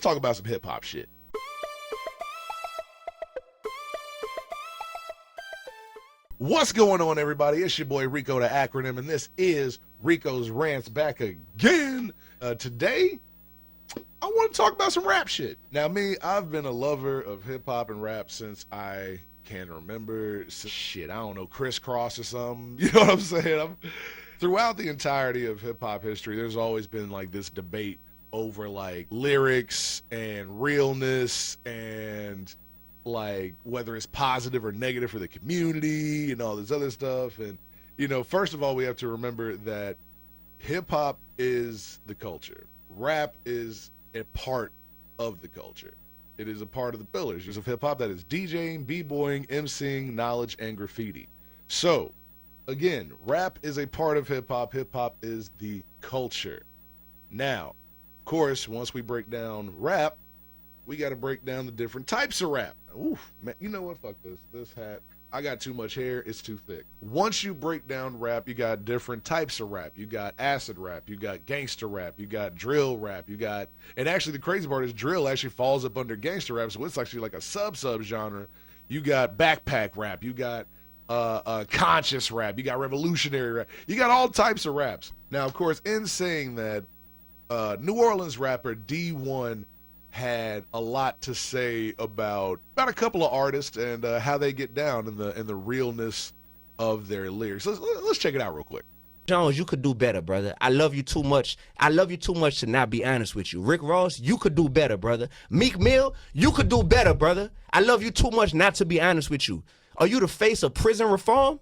talk about some hip hop shit. What's going on, everybody? It's your boy Rico, the acronym, and this is Rico's Rants back again. Today, I want to talk about some rap shit. Now, I've been a lover of hip hop and rap since I can remember. Shit, I don't know, Crisscross or something. You know what I'm saying? Throughout the entirety of hip hop history, there's always been like this debate over like lyrics and realness and like whether it's positive or negative for the community and all this other stuff. And, you know, first of all, we have to remember that hip hop is the culture. Rap is a part of the culture. It is a part of the pillars of hip hop, that is DJing, b-boying, emceeing, knowledge, and graffiti. So, again, rap is a part of hip hop. Hip hop is the culture. Now, of course, once we break down rap, we got to break down the different types of rap. Oof, man, you know what? Fuck this. This hat. I got too much hair. It's too thick. Once you break down rap, you got different types of rap. You got acid rap. You got gangster rap. You got drill rap. You got, and actually the crazy part is drill actually falls up under gangster rap, so it's actually like a sub-genre. You got backpack rap. You got conscious rap. You got revolutionary rap. You got all types of raps. Now, of course, in saying that, New Orleans rapper D1 had a lot to say about a couple of artists and how they get down in the realness of their lyrics. Let's check it out real quick. Jones, you could do better, brother. I love you too much. I love you too much to not be honest with you. Rick Ross, you could do better, brother. Meek Mill, you could do better, brother. I love you too much not to be honest with you. Are you the face of prison reform?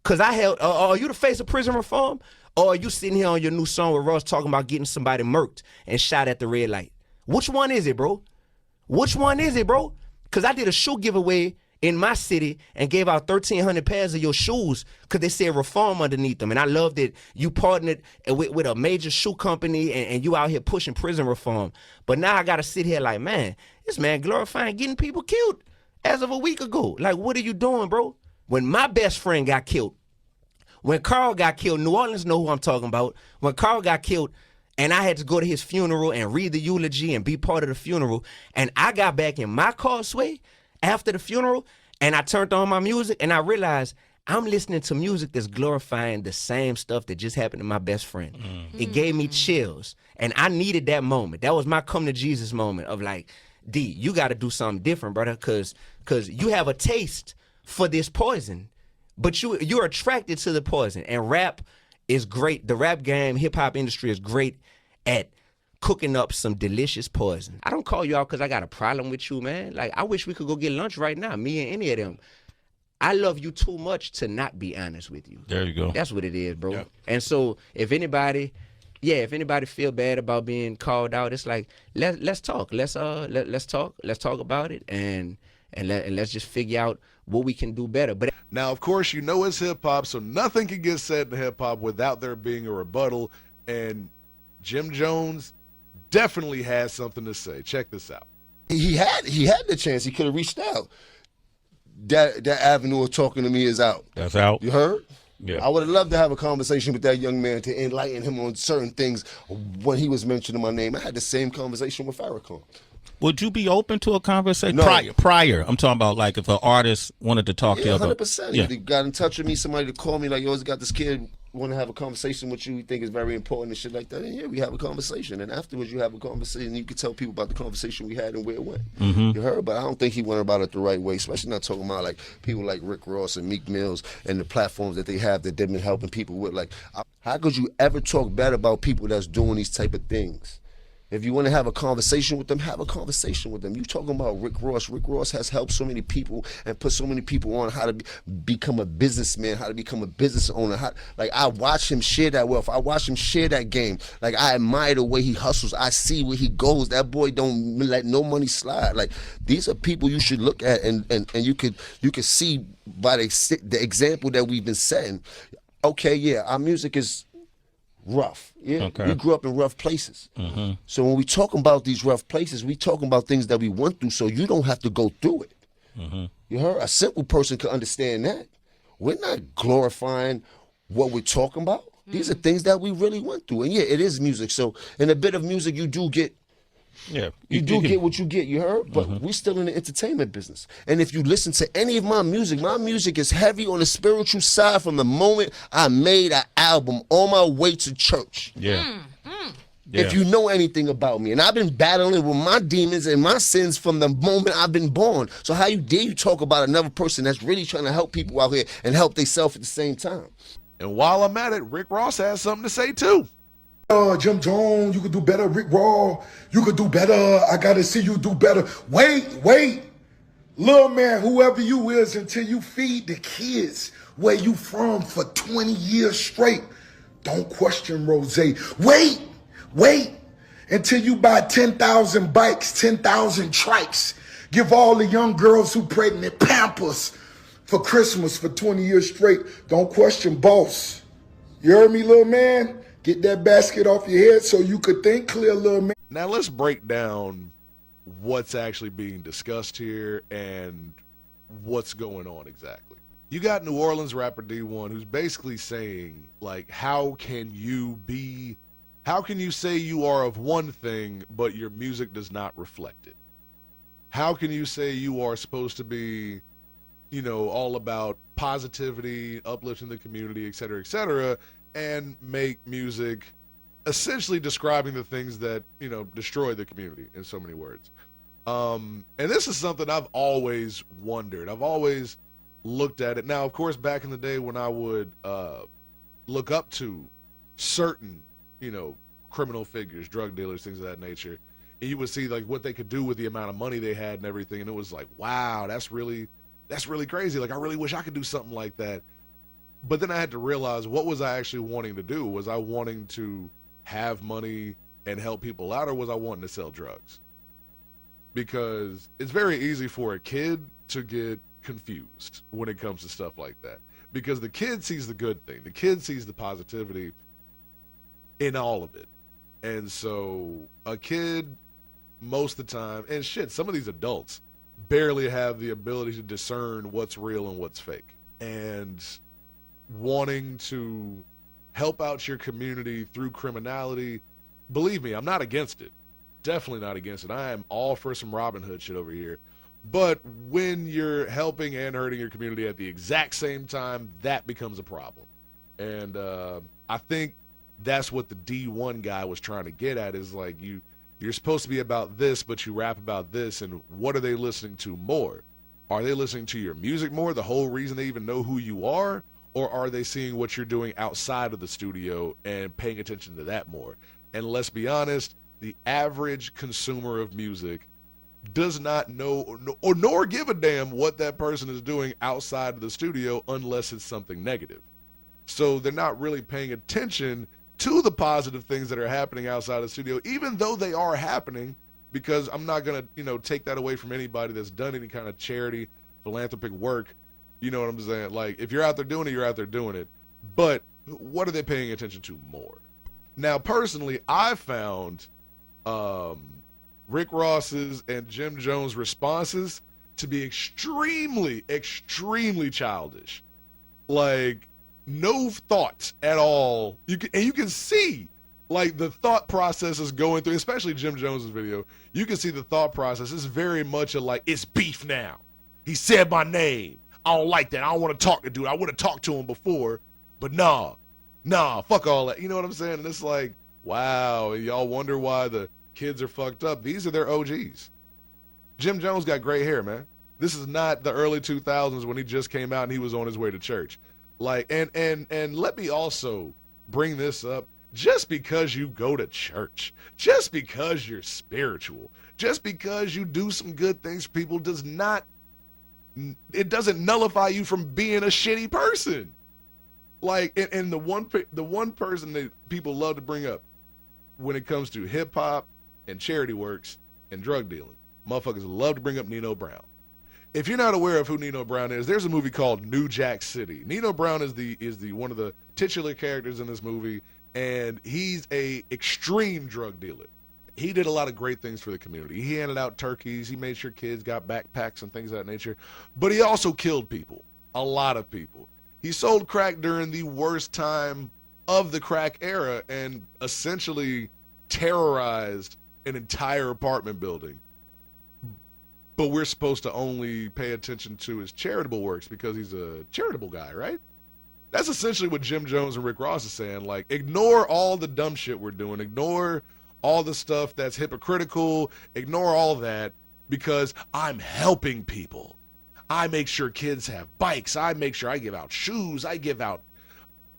Cause are you the face of prison reform? Or are you sitting here on your new song with Ross talking about getting somebody murked and shot at the red light? Which one is it, bro? Which one is it, bro? Because I did a shoe giveaway in my city and gave out 1,300 pairs of your shoes because they said reform underneath them. And I love that you partnered with a major shoe company and you out here pushing prison reform. But now I got to sit here like, man, this man glorifying getting people killed as of a week ago. Like, what are you doing, bro? When my best friend got killed, when Carl got killed, New Orleans know who I'm talking about. When Carl got killed, and I had to go to his funeral and read the eulogy and be part of the funeral. And I got back in my car, Sway, after the funeral, and I turned on my music, and I realized I'm listening to music that's glorifying the same stuff that just happened to my best friend. It gave me chills, and I needed that moment. That was my come to Jesus moment of like, D, you got to do something different, brother, because you have a taste for this poison, but you're attracted to the poison. And rap is great. The rap game, hip-hop industry is great at cooking up some delicious poison. I don't call you out because I got a problem with you, man. Like, I wish we could go get lunch right now, me and any of them. I love you too much to not be honest with you. There you go. That's what it is, bro. Yep. And so if anybody feel bad about being called out, it's like, let's talk. Let's talk. Let's talk about it and let's just figure out what we can do better. But Now, of course, you know it's hip-hop, so nothing can get said in hip-hop without there being a rebuttal, and Jim Jones definitely has something to say. Check this out. He had the chance. He could have reached out. That avenue of talking to me is out. That's out. You heard? Yeah. I would have loved to have a conversation with that young man to enlighten him on certain things when he was mentioning my name. I had the same conversation with Farrakhan. Would you be open to a conversation? No. Prior. I'm talking about like if an artist wanted to talk to you. 100%. Yeah. They got in touch with me, somebody to call me like, yo, got this kid want to have a conversation with you, he think it's very important and shit like that. And yeah, we have a conversation. And afterwards you have a conversation, you can tell people about the conversation we had and where it went. You heard? But I don't think he went about it the right way, especially not talking about like people like Rick Ross and Meek Mills and the platforms that they have that they've been helping people with. Like, how could you ever talk bad about people that's doing these type of things? If you want to have a conversation with them, have a conversation with them. You talking about Rick Ross. Rick Ross has helped so many people and put so many people on how to become a businessman, how to become a business owner. Like, I watch him share that wealth. I watch him share that game. Like, I admire the way he hustles. I see where he goes. That boy don't let no money slide. Like, these are people you should look at and you could see by the example that we've been setting. Okay, yeah, our music is rough. Yeah, okay. We grew up in rough places. So when we talking about these rough places, we talking about things that we went through, so you don't have to go through it. You heard? A simple person could understand that. We're not glorifying what we're talking about. These are things that we really went through, and yeah, it is music. So in a bit of music, you do get Yeah. You do get what you get, you heard? But we still in the entertainment business. And if you listen to any of my music is heavy on the spiritual side from the moment I made an album on my way to church. Yeah. If you know anything about me. And I've been battling with my demons and my sins from the moment I've been born. So how you dare you talk about another person that's really trying to help people out here and help themselves at the same time? And while I'm at it, Rick Ross has something to say too. Jim Jones, you could do better. Rick Raw, you could do better. I gotta see you do better. Wait. Little man, whoever you is, until you feed the kids where you from for 20 years straight. Don't question Rose. Wait until you buy 10,000 bikes, 10,000 trikes. Give all the young girls who pregnant Pampers for Christmas for 20 years straight. Don't question boss. You heard me, little man? Get that basket off your head so you could think clear, little man. Now let's break down what's actually being discussed here and what's going on exactly. You got New Orleans rapper D1 who's basically saying, like, how can you say you are of one thing, but your music does not reflect it? How can you say you are supposed to be, you know, all about positivity, uplifting the community, et cetera, and make music essentially describing the things that, you know, destroy the community in so many words? And this is something I've always wondered. I've always looked at it. Now, of course, back in the day when I would look up to certain, you know, criminal figures, drug dealers, things of that nature, and you would see like what they could do with the amount of money they had and everything, and it was like, wow, that's really crazy. Like, I really wish I could do something like that. But then I had to realize, what was I actually wanting to do? Was I wanting to have money and help people out, or was I wanting to sell drugs? Because it's very easy for a kid to get confused when it comes to stuff like that, because the kid sees the good thing, the kid sees the positivity in all of it. And so a kid, most of the time, and shit, some of these adults barely have the ability to discern what's real and what's fake. And wanting to help out your community through criminality, believe me, I'm not against it. Definitely not against it. I am all for some Robin Hood shit over here. But when you're helping and hurting your community at the exact same time, that becomes a problem. And I think that's what the D1 guy was trying to get at, is like, you're supposed to be about this, but you rap about this, and what are they listening to more? Are they listening to your music more, the whole reason they even know who you are? Or are they seeing what you're doing outside of the studio and paying attention to that more? And let's be honest, the average consumer of music does not know or nor give a damn what that person is doing outside of the studio unless it's something negative. So they're not really paying attention to the positive things that are happening outside of the studio, even though they are happening, because I'm not going to, take that away from anybody that's done any kind of charity, philanthropic work. You know what I'm saying? Like, if you're out there doing it, you're out there doing it. But what are they paying attention to more? Now, personally, I found Rick Ross's and Jim Jones' responses to be extremely, extremely childish. Like, no thoughts at all. You can see, like, the thought process is going through, especially Jim Jones's video. You can see the thought process is very much like, it's beef now. He said my name. I don't like that. I don't want to talk to dude. I would have talked to him before, but nah, fuck all that. You know what I'm saying? And it's like, wow, and y'all wonder why the kids are fucked up. These are their OGs. Jim Jones got gray hair, man. This is not the early 2000s when he just came out and he was on his way to church. Like, and let me also bring this up. Just because you go to church, just because you're spiritual, just because you do some good things for people it doesn't nullify you from being a shitty person. Like, and the one person that people love to bring up when it comes to hip hop and charity works and drug dealing, motherfuckers love to bring up Nino Brown. If you're not aware of who Nino Brown is, there's a movie called New Jack City. Nino Brown is the one of the titular characters in this movie, and he's a extreme drug dealer. He did a lot of great things for the community. He handed out turkeys. He made sure kids got backpacks and things of that nature. But he also killed people, a lot of people. He sold crack during the worst time of the crack era and essentially terrorized an entire apartment building, but we're supposed to only pay attention to his charitable works because he's a charitable guy, right? That's essentially what Jim Jones and Rick Ross is saying. Like, ignore all the dumb shit we're doing. Ignore all the stuff that's hypocritical. Ignore all that because I'm helping people. I make sure kids have bikes. I make sure I give out shoes. I give out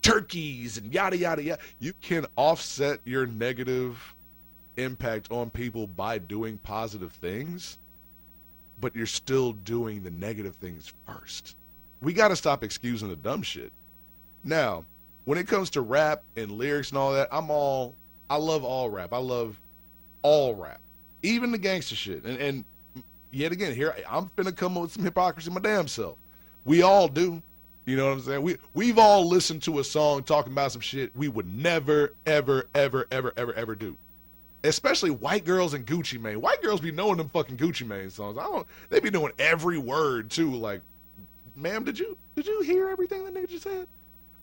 turkeys and yada, yada, yada. You can offset your negative impact on people by doing positive things, but you're still doing the negative things first. We got to stop excusing the dumb shit. Now, when it comes to rap and lyrics and all that, I love all rap. I love all rap, even the gangster shit. And yet again, here I'm finna come up with some hypocrisy my damn self. We all do. You know what I'm saying? We've all listened to a song talking about some shit we would never, ever, ever, ever, ever, ever do. Especially white girls and Gucci Mane. White girls be knowing them fucking Gucci Mane songs. They be knowing every word too. Like, ma'am, did you hear everything that nigga just said?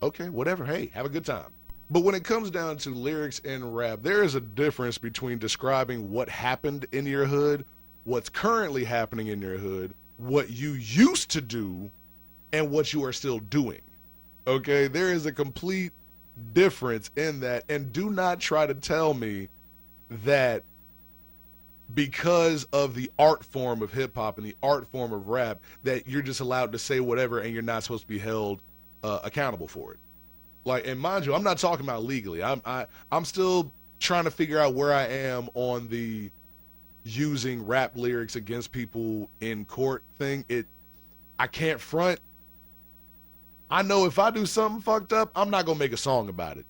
Okay, whatever. Hey, have a good time. But when it comes down to lyrics and rap, there is a difference between describing what happened in your hood, what's currently happening in your hood, what you used to do, and what you are still doing. Okay, there is a complete difference in that. And do not try to tell me that because of the art form of hip hop and the art form of rap that you're just allowed to say whatever and you're not supposed to be held accountable for it. Like, and mind you, I'm not talking about legally. I'm still trying to figure out where I am on the using rap lyrics against people in court thing. I can't front. I know if I do something fucked up, I'm not gonna make a song about it.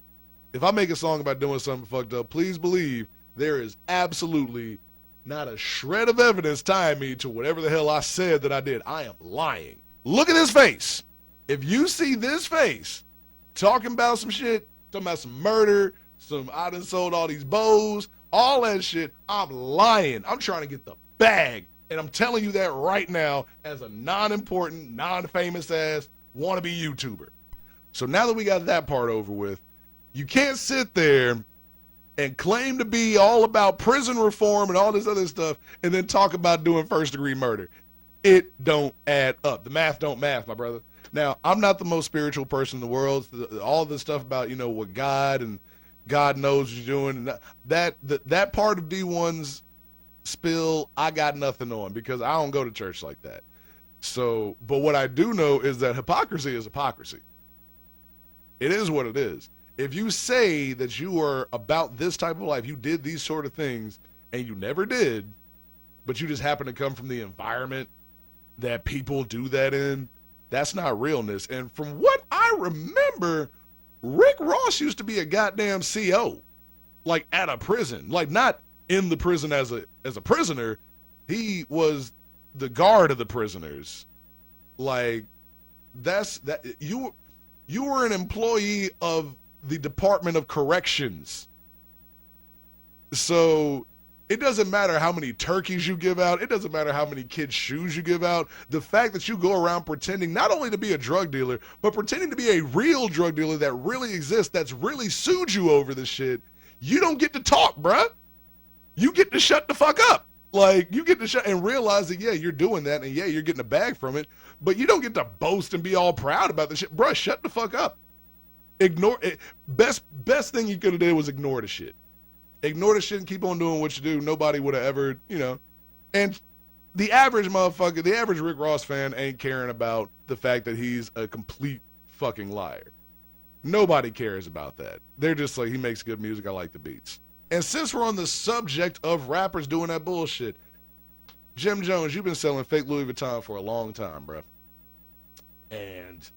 If I make a song about doing something fucked up, please believe there is absolutely not a shred of evidence tying me to whatever the hell I said that I did. I am lying. Look at this face. If you see this face talking about some shit, talking about some murder, I done sold all these bows, all that shit, I'm lying. I'm trying to get the bag. And I'm telling you that right now as a non-important, non-famous ass wannabe YouTuber. So now that we got that part over with, you can't sit there and claim to be all about prison reform and all this other stuff and then talk about doing first-degree murder. It don't add up. The math don't math, my brother. Now, I'm not the most spiritual person in the world. All the stuff about, what God and God knows what you're doing, and that part of D1's spill, I got nothing on because I don't go to church like that. So, but what I do know is that hypocrisy is hypocrisy. It is what it is. If you say that you are about this type of life, you did these sort of things, and you never did, but you just happen to come from the environment that people do that in, that's not realness. And from what I remember, Rick Ross used to be a goddamn CO, like at a prison, like not in the prison as a prisoner. He was the guard of the prisoners. Like you were an employee of the Department of Corrections. So it doesn't matter how many turkeys you give out. It doesn't matter how many kids' shoes you give out. The fact that you go around pretending not only to be a drug dealer, but pretending to be a real drug dealer that really exists, that's really sued you over this shit, you don't get to talk, bruh. You get to shut the fuck up. Like, you get to shut and realize that, yeah, you're doing that, and yeah, you're getting a bag from it, but you don't get to boast and be all proud about this shit. Bruh, shut the fuck up. Ignore it. Best thing you could have did was ignore the shit. Ignore the shit and keep on doing what you do. Nobody would have ever, And the average motherfucker, the average Rick Ross fan ain't caring about the fact that he's a complete fucking liar. Nobody cares about that. They're just like, he makes good music, I like the beats. And since we're on the subject of rappers doing that bullshit, Jim Jones, you've been selling fake Louis Vuitton for a long time, bro. And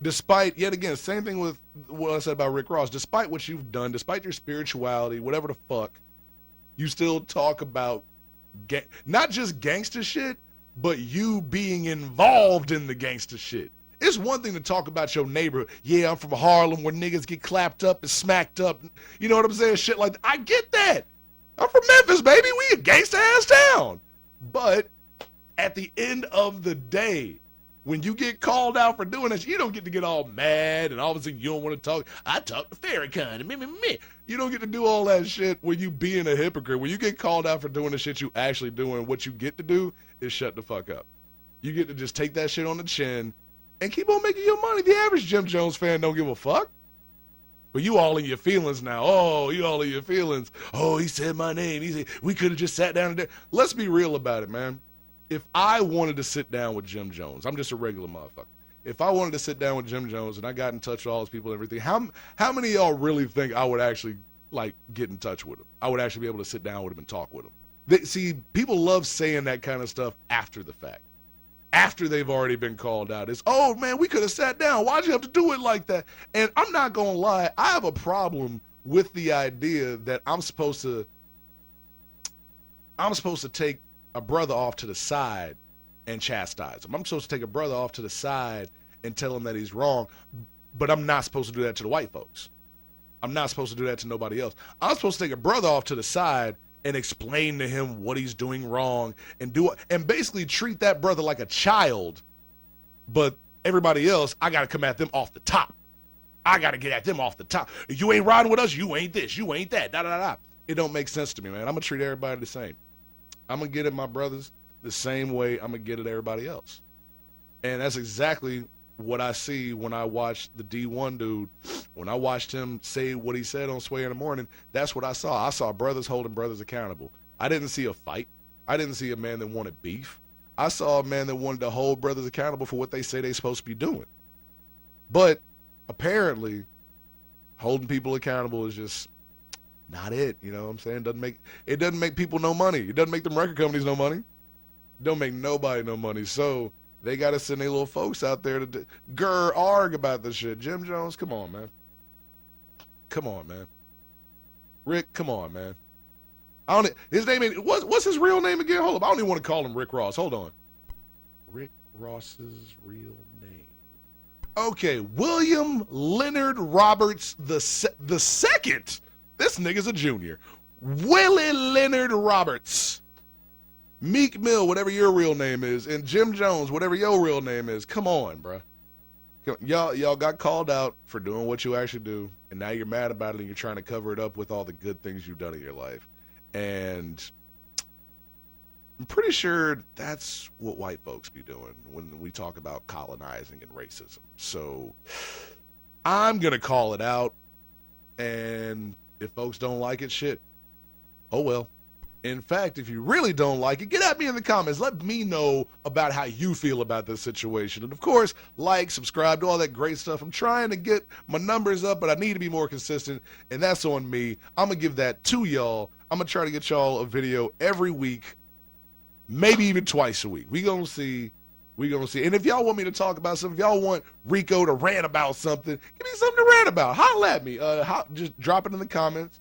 despite, yet again, same thing with what I said about Rick Ross, despite what you've done, despite your spirituality, whatever the fuck, you still talk about not just gangster shit, but you being involved in the gangster shit. It's one thing to talk about your neighborhood. Yeah, I'm from Harlem where niggas get clapped up and smacked up. You know what I'm saying? Shit like that. I get that. I'm from Memphis, baby. We a gangster ass town. But at the end of the day, when you get called out for doing this, you don't get to get all mad and all of a sudden you don't want to talk. I talk to Farrakhan. Me. You don't get to do all that shit when you being a hypocrite. When you get called out for doing the shit you actually doing, what you get to do is shut the fuck up. You get to just take that shit on the chin and keep on making your money. The average Jim Jones fan don't give a fuck. But you all in your feelings now. Oh, you all in your feelings. Oh, he said my name. He said we could have just sat down and let's be real about it, man. If I wanted to sit down with Jim Jones, I'm just a regular motherfucker. If I wanted to sit down with Jim Jones and I got in touch with all those people and everything, how many of y'all really think I would actually like get in touch with him? I would actually be able to sit down with him and talk with him. See, people love saying that kind of stuff after the fact. After they've already been called out. It's, oh man, we could have sat down. Why'd you have to do it like that? And I'm not gonna lie, I have a problem with the idea that I'm supposed to take a brother off to the side and chastise him. I'm supposed to take a brother off to the side and tell him that he's wrong, but I'm not supposed to do that to the white folks. I'm not supposed to do that to nobody else. I'm supposed to take a brother off to the side and explain to him what he's doing wrong and basically treat that brother like a child, but everybody else, I got to come at them off the top. I got to get at them off the top. If you ain't riding with us, you ain't this, you ain't that, da-da-da-da. It don't make sense to me, man. I'm going to treat everybody the same. I'm going to get at my brothers the same way I'm going to get at everybody else. And that's exactly what I see when I watch the D1 dude. When I watched him say what he said on Sway in the Morning, that's what I saw. I saw brothers holding brothers accountable. I didn't see a fight. I didn't see a man that wanted beef. I saw a man that wanted to hold brothers accountable for what they say they're supposed to be doing. But apparently, holding people accountable is just not it. You know what I'm saying? It doesn't make people no money. It doesn't make them record companies no money. It don't make nobody no money. So they got to send their little folks out there to arg about this shit. Jim Jones, come on, man. Come on, man. Rick, come on, man. His name ain't, what's his real name again? Hold up. I don't even want to call him Rick Ross. Hold on. Rick Ross's real name. Okay, William Leonard Roberts the second. This nigga's a junior. Willie Leonard Roberts. Meek Mill, whatever your real name is, and Jim Jones, whatever your real name is. Come on, bruh. Y'all got called out for doing what you actually do, and now you're mad about it and you're trying to cover it up with all the good things you've done in your life. And I'm pretty sure that's what white folks be doing when we talk about colonizing and racism. So I'm going to call it out, and if folks don't like it, shit, oh well. In fact, if you really don't like it, get at me in the comments. Let me know about how you feel about this situation. And of course, like, subscribe, do all that great stuff. I'm trying to get my numbers up, but I need to be more consistent, and that's on me. I'm going to give that to y'all. I'm going to try to get y'all a video every week, maybe even twice a week. We going to see. We going to see. And if y'all want me to talk about something, if y'all want Rico to rant about something, give me something to rant about. Holla at me. Just drop it in the comments.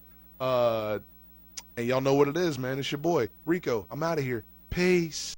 And y'all know what it is, man. It's your boy, Rico. I'm out of here. Peace.